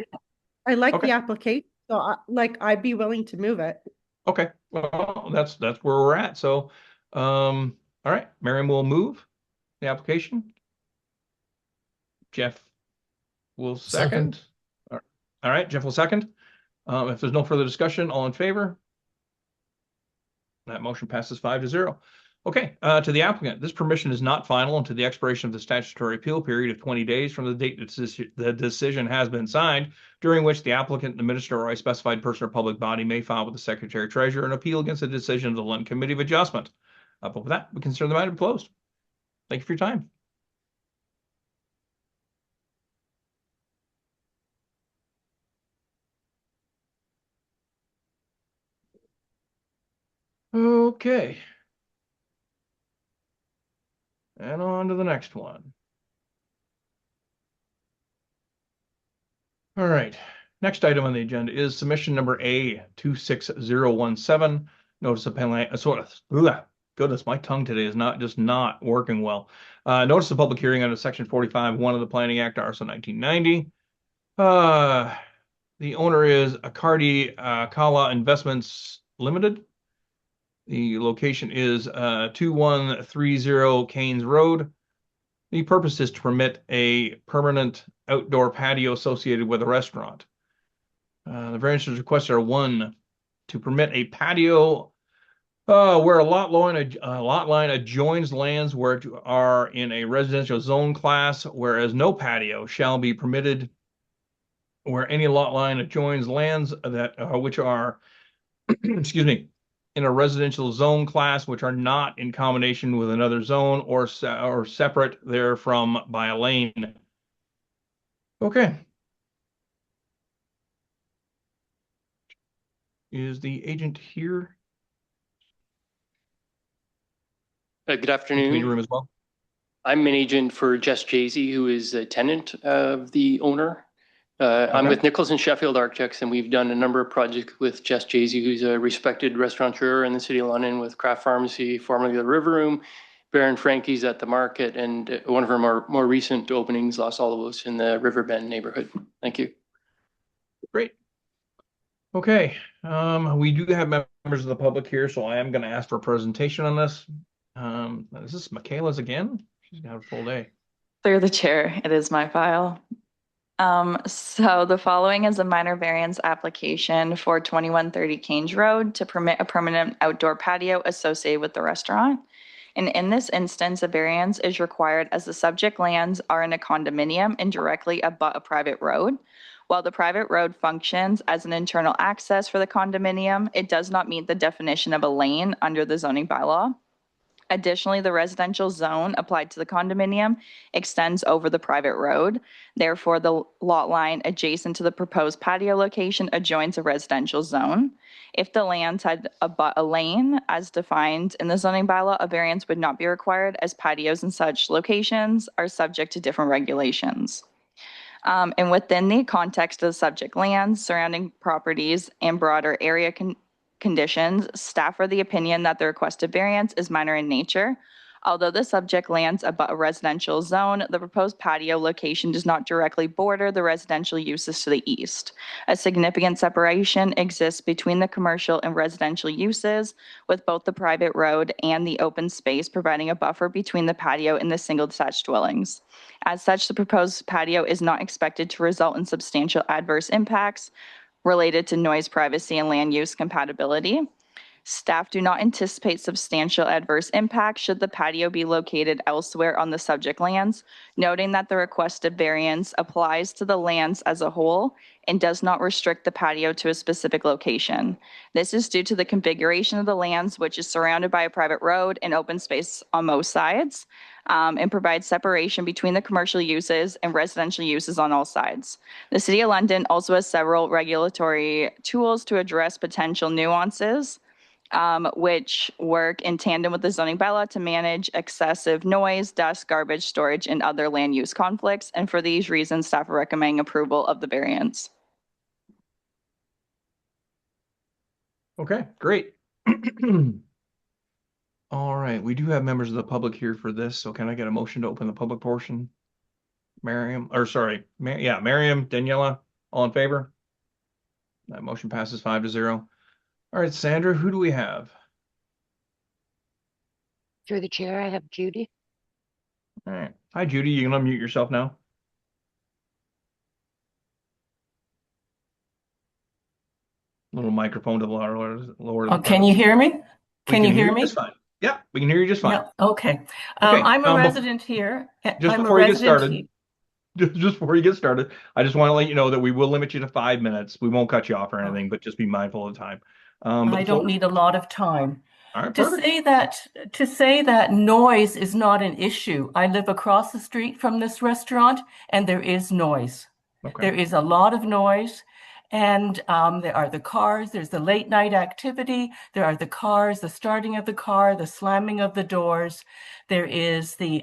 I like Okay. the application, so I'd be willing to move it. Okay, well, that's where we're at. So, all right, Miriam will move the application. Jeff will second. All right, Jeff will second. If there's no further discussion, all in favor? That motion passes 5-0. Okay, to the applicant, this permission is not final until the expiration of the statutory appeal period of 20 days from the date the decision has been signed, during which the applicant, the minister, or a specified person or public body may file with the secretary treasurer an appeal against the decision of the London Committee of Adjustment. But with that, we consider the matter closed. Thank you for your time. Okay. And on to the next one. All right. Next item on the agenda is submission number A26017. Notice of penalty. Goodness, my tongue today is not working well. Notice of public hearing under Section 45(1) of the Planning Act, RSO 1990. The owner is Akardi Kala Investments Limited. The location is 2130 Canes Road. The purpose is to permit a permanent outdoor patio associated with a restaurant. The variances requested are: 1, to permit a patio where a lot line adjoins lands where are in a residential zone class, whereas no patio shall be permitted where any lot line adjoins lands that which are excuse me, in a residential zone class which are not in combination with another zone or separate therefrom by a lane. Okay. Is the agent here? Good Committee afternoon. room as well. I'm an agent for Jess Jaycee, who is a tenant of the owner. I'm with Nichols and Sheffield Architects, and we've done a number of projects with Jess Jaycee, who's a respected restaurateur in the city of London with Craft Pharmacy, formerly the River Room, Baron Frankie's at the Market, and one of her more recent openings, Los Olivos, in the Riverbend neighborhood. Thank you. Great. Okay. We do have members of the public here, so I am going to ask for a presentation on this. Is this Michaela's again? She's got a full day. Through the chair, it is my file. So the following is a minor variance application for 2130 Canes Road to permit a permanent outdoor patio associated with the restaurant. And in this instance, a variance is required as the subject lands are in a condominium and directly abut a private road. While the private road functions as an internal access for the condominium, it does not meet the definition of a lane under the zoning bylaw. Additionally, the residential zone applied to the condominium extends over the private road. Therefore, the lot line adjacent to the proposed patio location adjoins a residential zone. If the lands had a lane as defined in the zoning bylaw, a variance would not be required, as patios in such locations are subject to different regulations. And within the context of the subject lands, surrounding properties, and broader area conditions, staff are the opinion that the requested variance is minor in nature. Although the subject lands abut a residential zone, the proposed patio location does not directly border the residential uses to the east. A significant separation exists between the commercial and residential uses, with both the private road and the open space providing a buffer between the patio and the single detached dwellings. As such, the proposed patio is not expected to result in substantial adverse impacts related to noise, privacy, and land use compatibility. Staff do not anticipate substantial adverse impact should the patio be located elsewhere on the subject lands, noting that the requested variance applies to the lands as a whole and does not restrict the patio to a specific location. This is due to the configuration of the lands, which is surrounded by a private road and open space on most sides, and provides separation between the commercial uses and residential uses on all sides. The City of London also has several regulatory tools to address potential nuances, which work in tandem with the zoning bylaw to manage excessive noise, dust, garbage storage, and other land use conflicts. And for these reasons, staff are recommending approval of the variance. Okay, great. All right, we do have members of the public here for this, so can I get a motion to open the public portion? Miriam, Daniela, all in favor? That motion passes 5-0. All right, Sandra, who do we have? Through the chair, I have Judy. All right. Hi, Judy. You can unmute yourself now. Little microphone to lower. Can you hear me? Can you hear me? Just fine. Yeah, we can hear you just fine. Yeah, okay. I'm a resident here. Just before you get started, just before you get started, I just want to let you know that we will limit you to 5 minutes. We won't cut you off or anything, but just be mindful of the time. I don't need a lot of time. All right, to say that noise is not an issue. I live across the street from this restaurant, and there is noise. Okay. There is a lot of noise, and there are the cars. There's the late night activity. There are the cars, the starting of the car, the slamming of the doors. There is the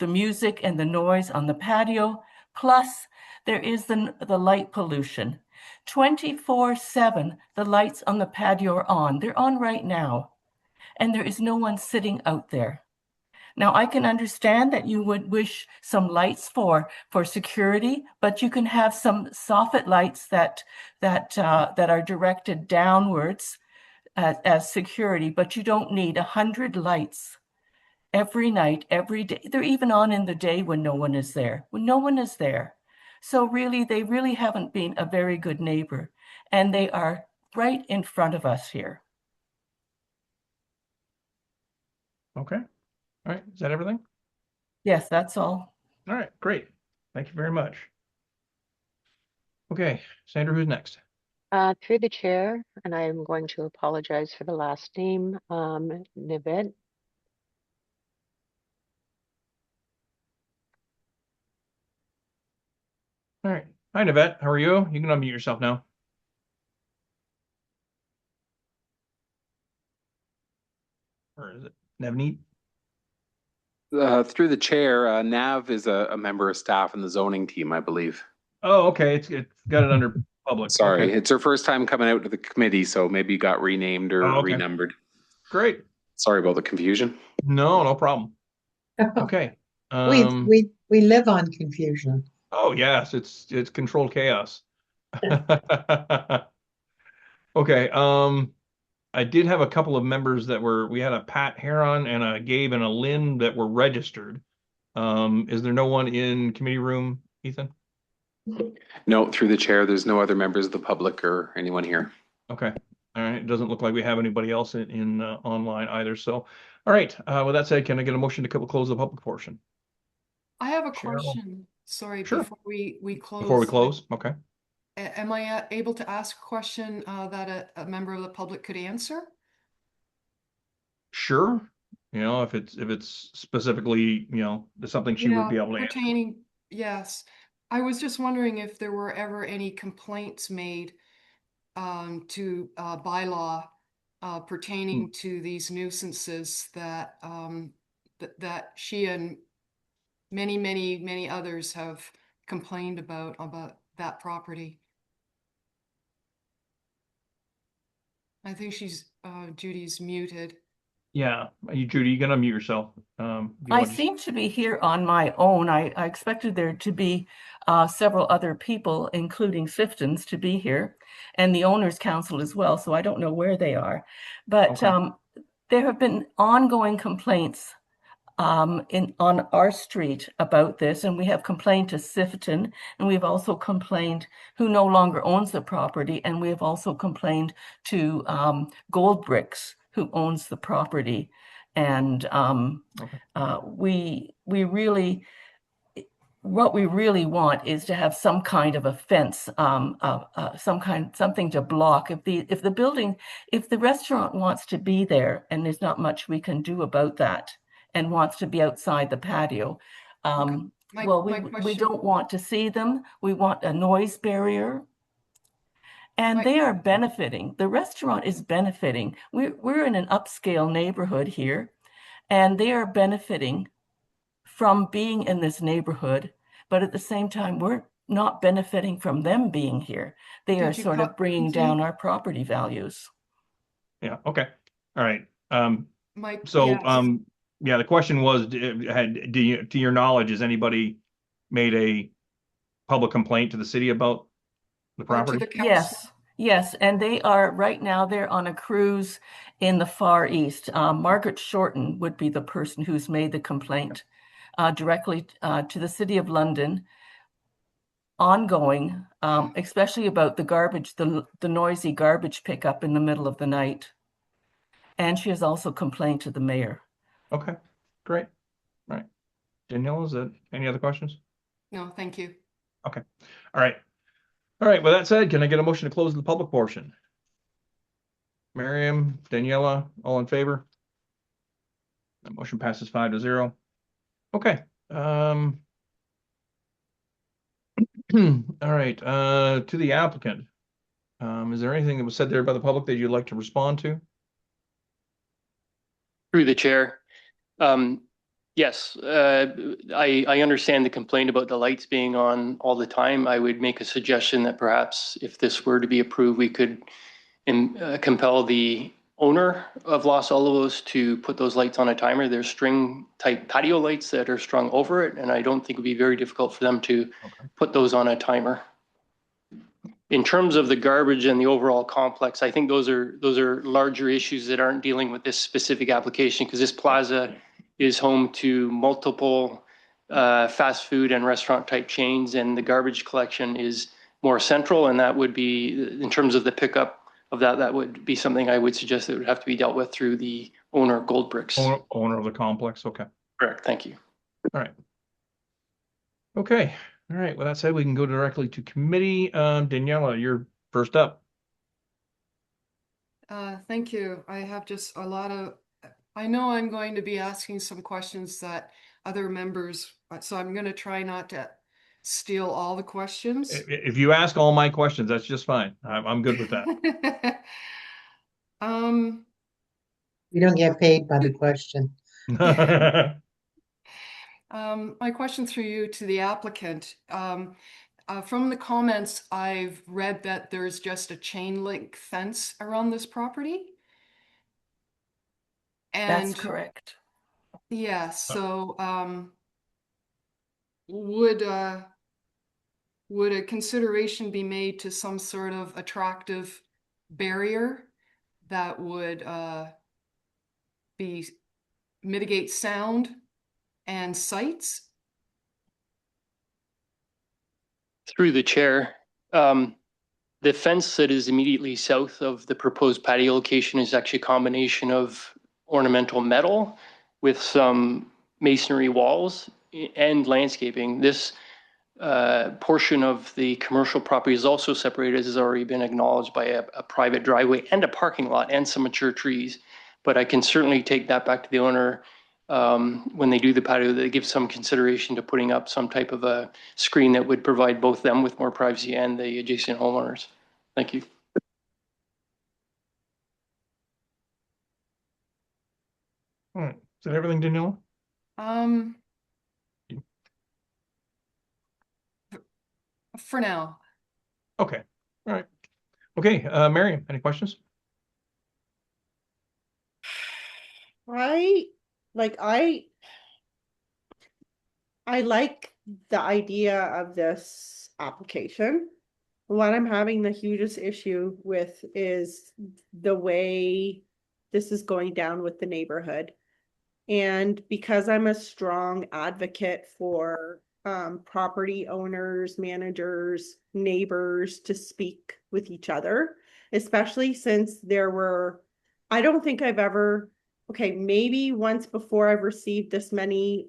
music and the noise on the patio. Plus, there is the light pollution. 24/7, the lights on the patio are on. They're on right now. And there is no one sitting out there. Now, I can understand that you would wish some lights for security, but you can have some soffit lights that are directed downwards as security, but you don't need 100 lights every night, every day. They're even on in the day when no one is there. When no one is there. So really, they really haven't been a very good neighbor, and they are right in front of us here. Okay. All right. Is that everything? Yes, that's all. All right. Great. Thank you very much. Okay. Sandra, who's next? Through the chair, and I am going to apologize for the last name, Nivet. All right. Hi, Nivette. How are you? You can unmute yourself now. Or is it Navneet? Through the chair, Nav is a member of staff in the zoning team, I believe. Oh, okay. It's got it under public. Sorry, Okay. it's her first time coming out to the committee, so maybe got renamed or okay. renumbered. Great. Sorry about the confusion. No problem. Okay. We live on confusion. Oh yes, it's controlled chaos. Okay. I did have a couple of members that we had a Pat Heron and a Gabe and a Lynn that were registered. Is there no one in committee room, Ethan? No, through the chair, there's no other members of the public or anyone here. Okay. All right. It doesn't look like we have anybody else in online either. So, all right. With that said, can I get a motion to close the public portion? I have a Cheryl. question. Sorry, Sure. before we close. Before we close, okay. Am I able to ask a question that a member of the public could answer? Sure. You know, if it's specifically, something she would be able to answer. Pertaining, yes. I was just wondering if there were ever any complaints made to bylaw pertaining to these nuisances that that she and many others have complained about that property. I think Judy's muted. Yeah, Judy, you can unmute yourself. I seem to be here on my own. I expected there to be several other people, including Siftons, to be here, and the Owners Council as well, so I don't know where they are. But Okay. there have been ongoing complaints on our street about this, and we have complained to Sifton, and we've also complained, who no longer owns the property, and we have also complained to Gold Bricks, who owns the property. And we really, what we really want is to have some kind of a fence, something to block. If the restaurant wants to be there, and there's not much we can do about that, and wants to be outside the patio, well, we don't want to see them. We want a noise barrier. And they are benefiting. The restaurant is benefiting. We're in an upscale neighborhood here, and they are benefiting from being in this neighborhood. But at the same time, we're not benefiting from them being here. They are sort of bringing down our property values. Yeah. Okay. All right. Mike, So, yes. yeah, the question was, to your knowledge, has anybody made a public complaint to the city about the property? Yes. And they are, right now, they're on a cruise in the Far East. Margaret Shorten would be the person who's made the complaint directly to the City of London, ongoing, especially about the garbage, the noisy garbage pickup in the middle of the night. And she has also complained to the mayor. Okay, great. All right. Danielle, is that any other questions? No, thank you. Okay. All right. All right. With that said, can I get a motion to close the public portion? Miriam, Daniela, all in favor? That motion passes 5-0. Okay. All right. To the applicant. Is there anything that was said there by the public that you'd like to respond to? Through the chair. Yes, I understand the complaint about the lights being on all the time. I would make a suggestion that perhaps if this were to be approved, we could compel the owner of Los Olivos to put those lights on a timer. There's string type patio lights that are strung over it, and I don't think it would be very difficult for them to put those on a timer. In terms of the garbage and the overall complex, I think those are larger issues that aren't dealing with this specific application, because this plaza is home to multiple fast food and restaurant type chains, and the garbage collection is more central, and that would be, in terms of the pickup of that would be something I would suggest that would have to be dealt with through the owner of Gold Bricks. Owner of the complex. Okay. Correct. Thank you. All right. Okay. All right. With that said, we can go directly to committee. Daniela, you're first up. Thank you. I have just a lot of, I know I'm going to be asking some questions that other members, so I'm going to try not to steal all the questions. If you ask all my questions, that's just fine. I'm good with that. We don't get paid by the question. My question through you to the applicant. From the comments, I've read that there's just a chain link fence around this property. And that's correct. Yeah, so would a consideration be made to some sort of attractive barrier that would mitigate sound and sights? Through the chair, the fence that is immediately south of the proposed patio location is actually a combination of ornamental metal with some masonry walls and landscaping. This portion of the commercial property is also separated, as has already been acknowledged, by a private driveway and a parking lot and some mature trees. But I can certainly take that back to the owner when they do the patio, they give some consideration to putting up some type of a screen that would provide both them with more privacy and the adjacent homeowners. Thank you. All right. Is that everything, Daniela? For now. Okay. All right. Okay. Miriam, any questions? I like the idea of this application. What I'm having the hugest issue with is the way this is going down with the neighborhood. And because I'm a strong advocate for property owners, managers, neighbors to speak with each other, especially since I don't think I've ever, okay, maybe once before I've received this many,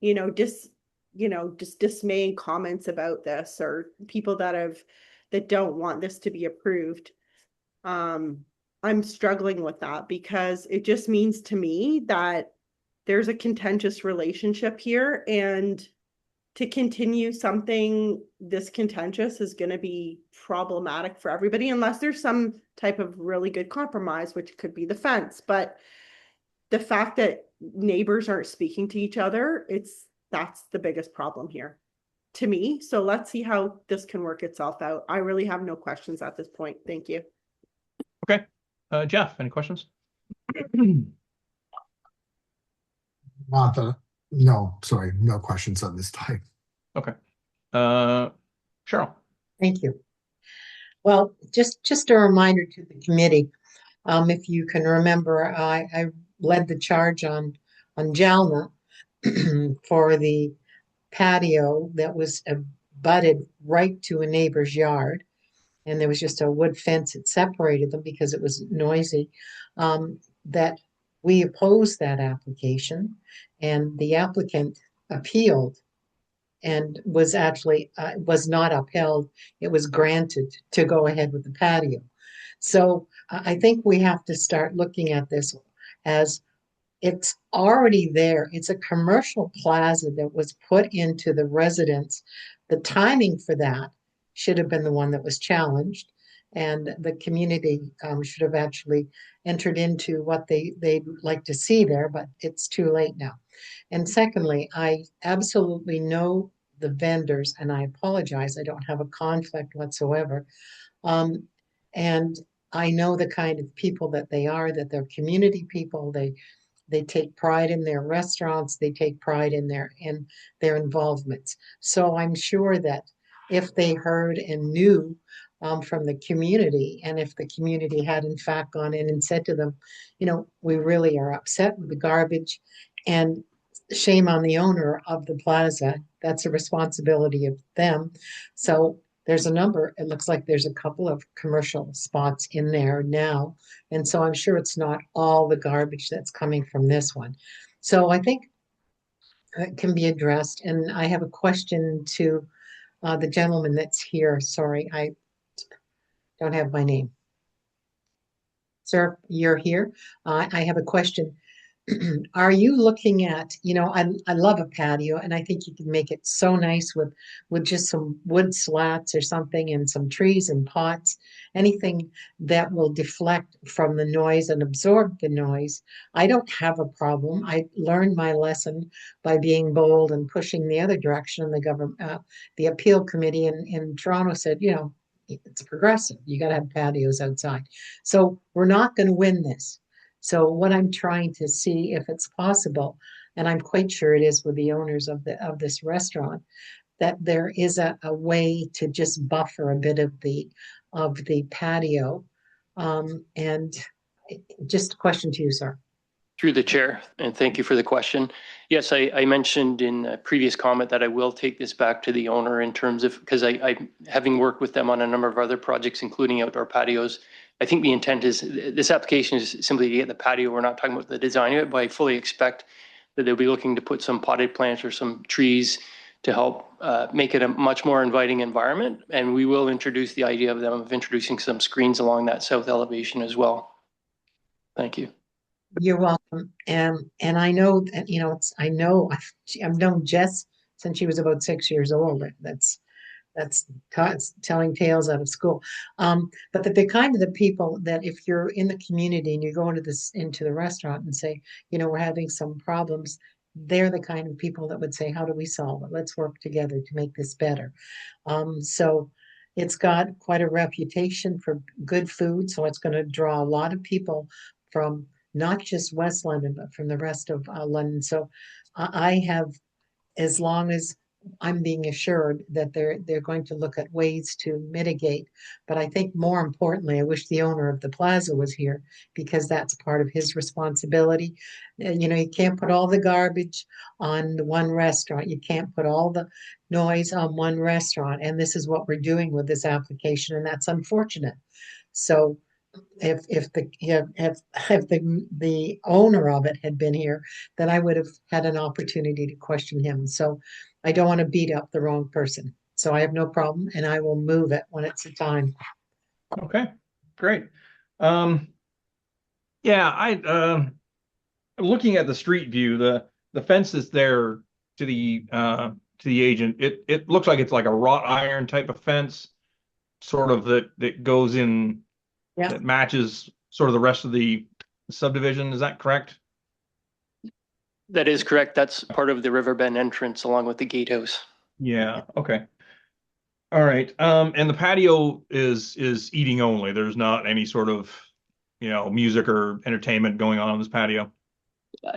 you know, just dismaying comments about this, or people that don't want this to be approved. I'm struggling with that because it just means to me that there's a contentious relationship here, and to continue something this contentious is going to be problematic for everybody unless there's some type of really good compromise, which could be the fence. But the fact that neighbors aren't speaking to each other, that's the biggest problem here to me. So let's see how this can work itself out. I really have no questions at this point. Thank you. Okay. Jeff, any questions? No, sorry, no questions on this time. Okay. Cheryl. Thank you. Well, just a reminder to the committee, if you can remember, I led the charge on Jalna for the patio that was abutted right to a neighbor's yard. And there was just a wood fence that separated them because it was noisy, that we opposed that application, and the applicant appealed and was actually was not upheld. It was granted to go ahead with the patio. So I think we have to start looking at this as it's already there. It's a commercial plaza that was put into the residence. The timing for that should have been the one that was challenged, and the community should have actually entered into what they'd like to see there, but it's too late now. And secondly, I absolutely know the vendors, and I apologize, I don't have a conflict whatsoever. And I know the kind of people that they are, that they're community people. They take pride in their restaurants. They take pride in their involvements. So I'm sure that if they heard and knew from the community, and if the community had in fact gone in and said to them, you know, we really are upset with the garbage, and shame on the owner of the plaza, that's a responsibility of them. So there's a number, it looks like there's a couple of commercial spots in there now. And so I'm sure it's not all the garbage that's coming from this one. So I think it can be addressed. And I have a question to the gentleman that's here. Sorry, I don't have my name. Sir, you're here. I have a question. Are you looking at, you know, I love a patio, and I think you can make it so nice with just some wood slats or something, and some trees and pots, anything that will deflect from the noise and absorb the noise. I don't have a problem. I learned my lesson by being bold and pushing the other direction. And the government, the appeal committee in Toronto said, you know, it's progressive. You got to have patios outside. So we're not going to win this. So what I'm trying to see if it's possible, and I'm quite sure it is with the owners of this restaurant, that there is a way to just buffer a bit of the patio. And just a question to you, sir. Through the chair, and thank you for the question. Yes, I mentioned in a previous comment that I will take this back to the owner in terms of, because I having worked with them on a number of other projects, including outdoor patios, I think the intent is, this application is simply to get the patio. We're not talking about the design of it, but I fully expect that they'll be looking to put some potted plants or some trees to help make it a much more inviting environment. And we will introduce the idea of them of introducing some screens along that south elevation as well. Thank you. You're welcome. And I know that, you know, I've known Jess since she was about 6 years old. That's telling tales out of school. But they're kind of the people that if you're in the community and you go into the restaurant and say, you know, we're having some problems, they're the kind of people that would say, how do we solve it? Let's work together to make this better. So it's got quite a reputation for good food. So it's going to draw a lot of people from not just West London, but from the rest of London. So I have, as long as I'm being assured that they're going to look at ways to mitigate. But I think more importantly, I wish the owner of the plaza was here because that's part of his responsibility. You know, you can't put all the garbage on the one restaurant. You can't put all the noise on one restaurant. And this is what we're doing with this application, and that's unfortunate. So if the owner of it had been here, then I would have had an opportunity to question him. So I don't want to beat up the wrong person. So I have no problem, and I will move it when it's the time. Okay, great. Yeah, looking at the street view, the fence is there to the agent. It looks like it's like a wrought iron type of fence, sort of that goes in, Yeah. that matches sort of the rest of the subdivision. Is that correct? That is correct. That's part of the Riverbend entrance along with the gatehouse. Yeah, okay. All right. And the patio is eating only. There's not any sort of, music or entertainment going on this patio.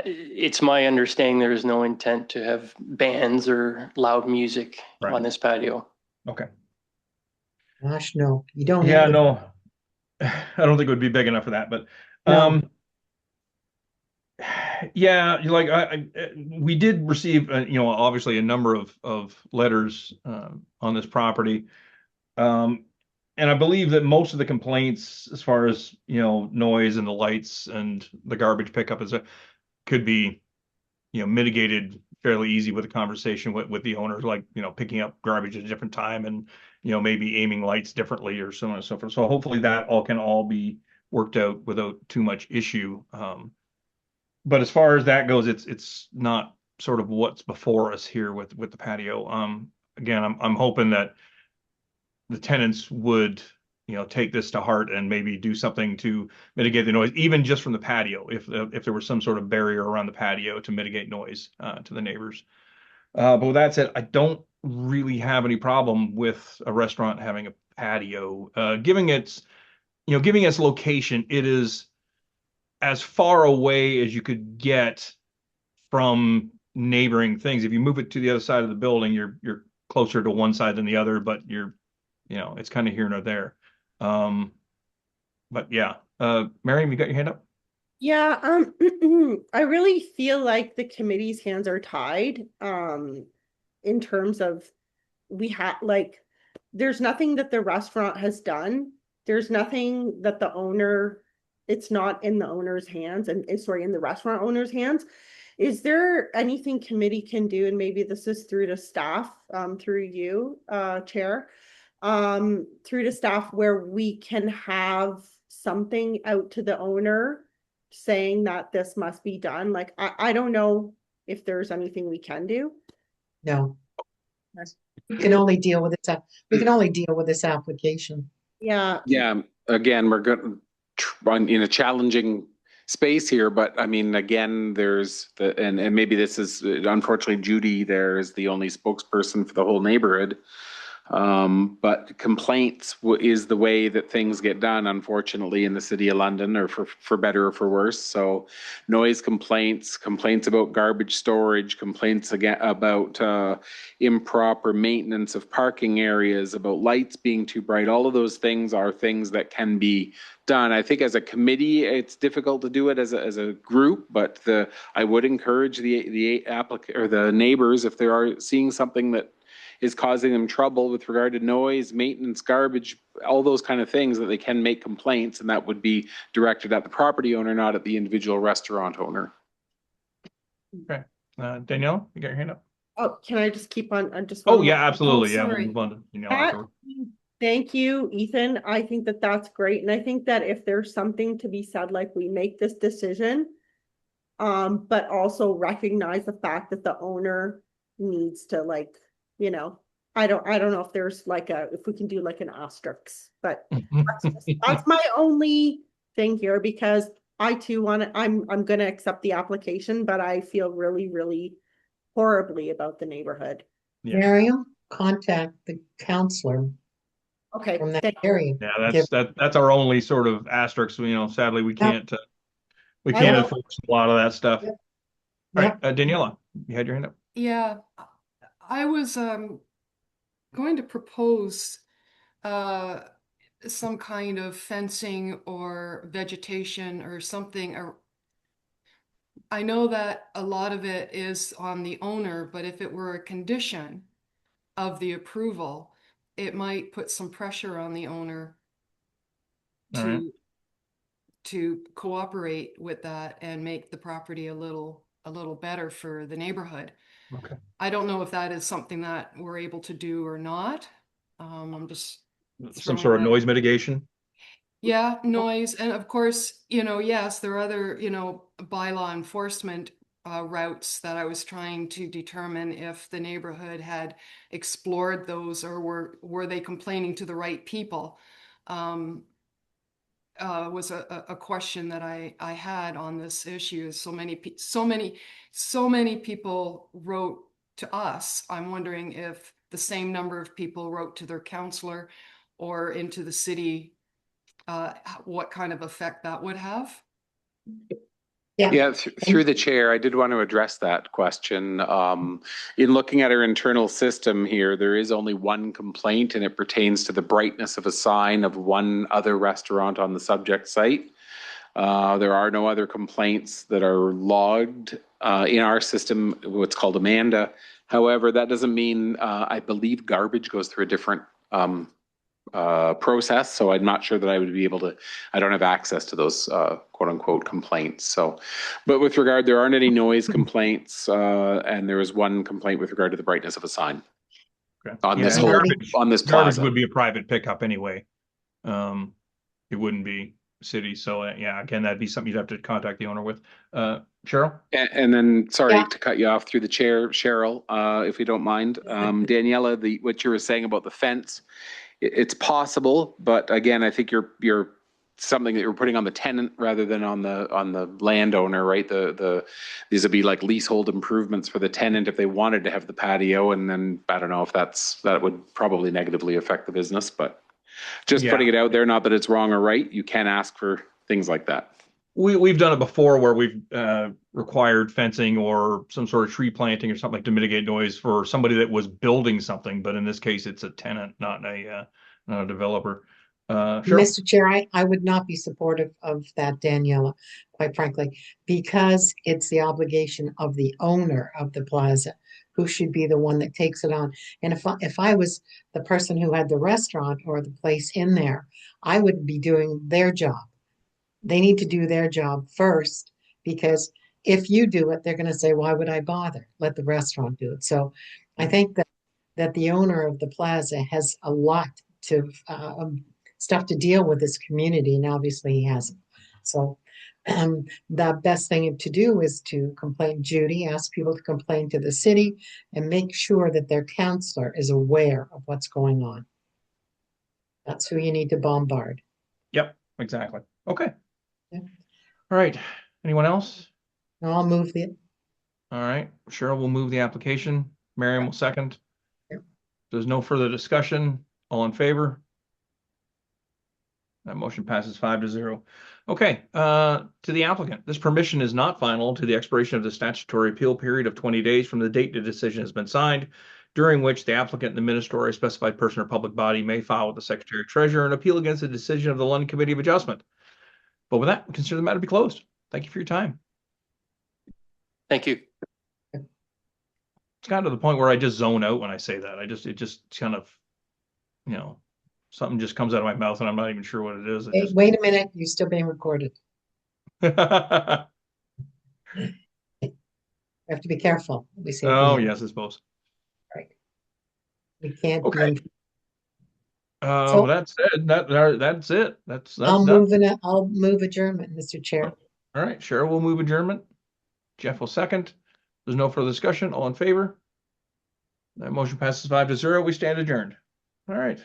It's my understanding there is no intent to have bands or loud music Right. on this patio. Okay. Gosh, no, you don't. Yeah, need- no, I don't think it would be big enough for that, but No. yeah, we did receive, obviously a number of letters on this property. And I believe that most of the complaints, as far as, noise and the lights and the garbage pickup could be, mitigated fairly easy with a conversation with the owners, like, picking up garbage at a different time and, maybe aiming lights differently or so on and so forth. So hopefully that can all be worked out without too much issue. But as far as that goes, it's not sort of what's before us here with the patio. Again, I'm hoping that the tenants would, take this to heart and maybe do something to mitigate the noise, even just from the patio, if there was some sort of barrier around the patio to mitigate noise to the neighbors. But with that said, I don't really have any problem with a restaurant having a patio. Giving its location, it is as far away as you could get from neighboring things. If you move it to the other side of the building, you're closer to one side than the other, but it's kind of here nor there. But yeah, Miriam, you got your hand up? Yeah, I really feel like the committee's hands are tied, in terms of there's nothing that the restaurant has done. There's nothing that it's not in the owner's hands and in the restaurant owner's hands. Is there anything committee can do? And maybe this is through to staff, through you, Chair, through to staff, where we can have something out to the owner saying that this must be done. Like, I don't know if there's anything we can do. No. We can only deal with this. We can only deal with this application. Yeah. Yeah, again, we're going to run in a challenging space here, but I mean, again, there's and maybe this is, unfortunately, Judy there is the only spokesperson for the whole neighborhood. But complaints is the way that things get done, unfortunately, in the city of London, or for better or for worse. So noise complaints about garbage storage, complaints again about improper maintenance of parking areas, about lights being too bright. All of those things are things that can be done. I think as a committee, it's difficult to do it as a group, but I would encourage the applicant or the neighbors, if they are seeing something that is causing them trouble with regard to noise, maintenance, garbage, all those kind of things, that they can make complaints, and that would be directed at the property owner, not at the individual restaurant owner. Okay. Danielle, you got your hand up? Oh, can I just keep on? Oh yeah, absolutely. Yeah, we'll sorry. move on to Danielle afterward. Thank you, Ethan. I think that that's great. And I think that if there's something to be said, like, we make this decision, but also recognize the fact that the owner needs to, like, I don't know if there's if we can do like an asterisk, but that's my only thing here, because I too I'm going to accept the application, but I feel really, really horribly about the neighborhood. Yeah. Miriam, contact the counselor Okay. from that area. Yeah, that's our only sort of asterisk. Sadly, we can't enforce a lot of that stuff. Yep. All right, Daniela, you had your hand up. Yeah, I was going to propose some kind of fencing or vegetation or something. I know that a lot of it is on the owner, but if it were a condition of the approval, it might put some pressure on the owner All right. to cooperate with that and make the property a little better for the neighborhood. Okay. I don't know if that is something that we're able to do or not. I'm just Some throwing sort of that- noise mitigation. Yeah, noise. And of course, yes, there are other, bylaw enforcement routes that I was trying to determine if the neighborhood had explored those or were they complaining to the right people. Was a question that I had on this issue. So many people wrote to us. I'm wondering if the same number of people wrote to their counselor or into the city, what kind of effect that would have. Yeah, through the chair, I did want to address that question. In looking at our internal system here, there is only one complaint, and it pertains to the brightness of a sign of one other restaurant on the subject site. There are no other complaints that are logged in our system, what's called Amanda. However, that doesn't mean, I believe garbage goes through a different process, so I'm not sure that I would be able to, I don't have access to those quote unquote complaints. So, but with regard, there aren't any noise complaints, and there was one complaint with regard to the brightness of a sign on this whole, on this Garbage plaza. would be a private pickup anyway. It wouldn't be city. So yeah, again, that'd be something you'd have to contact the owner with. Cheryl? And then, sorry Yeah. to cut you off through the chair, Cheryl, if you don't mind. Daniela, what you were saying about the fence, it's possible, but again, I think you're something that you're putting on the tenant rather than on the landowner, right? These would be like leasehold improvements for the tenant if they wanted to have the patio, and then I don't know if that would probably negatively affect the business, but just putting it out there, not that it's wrong or right, you can ask for things like that. We've done it before where we've required fencing or some sort of tree planting or something to mitigate noise for somebody that was building something, but in this case, it's a tenant, not a developer. Cheryl? Mr. Chair, I would not be supportive of that, Daniela, quite frankly, because it's the obligation of the owner of the plaza who should be the one that takes it on. And if I was the person who had the restaurant or the place in there, I would be doing their job. They need to do their job first, because if you do it, they're going to say, why would I bother? Let the restaurant do it. So I think that the owner of the plaza has a lot to stuff to deal with this community, and obviously he hasn't. So the best thing to do is to complain, Judy, ask people to complain to the city and make sure that their counselor is aware of what's going on. That's who you need to bombard. Yep, exactly. Okay. Yeah. All right. Anyone else? I'll move it. All right. Cheryl will move the application. Miriam will second. Yep. There's no further discussion. All in favor? That motion passes 5-0. Okay, to the applicant. This permission is not final to the expiration of the statutory appeal period of 20 days from the date the decision has been signed, during which the applicant and the minister or a specified person or public body may file with the Secretary Treasurer an appeal against the decision of the London Committee of Adjustment. But with that, consider the matter to be closed. Thank you for your time. Thank you. It's gotten to the point where I just zone out when I say that. It just kind of, something just comes out of my mouth and I'm not even sure what it is. Hey, wait a minute, you're still being recorded. You have to be careful. We say. Oh, yes, I suppose. Right. We can't. Okay. So- That's it. That's it. That's I'll done. move adjournment, Mr. Chair. All right, Cheryl will move adjournment. Jeff will second. There's no further discussion. All in favor? That motion passes 5-0. We stand adjourned. All right.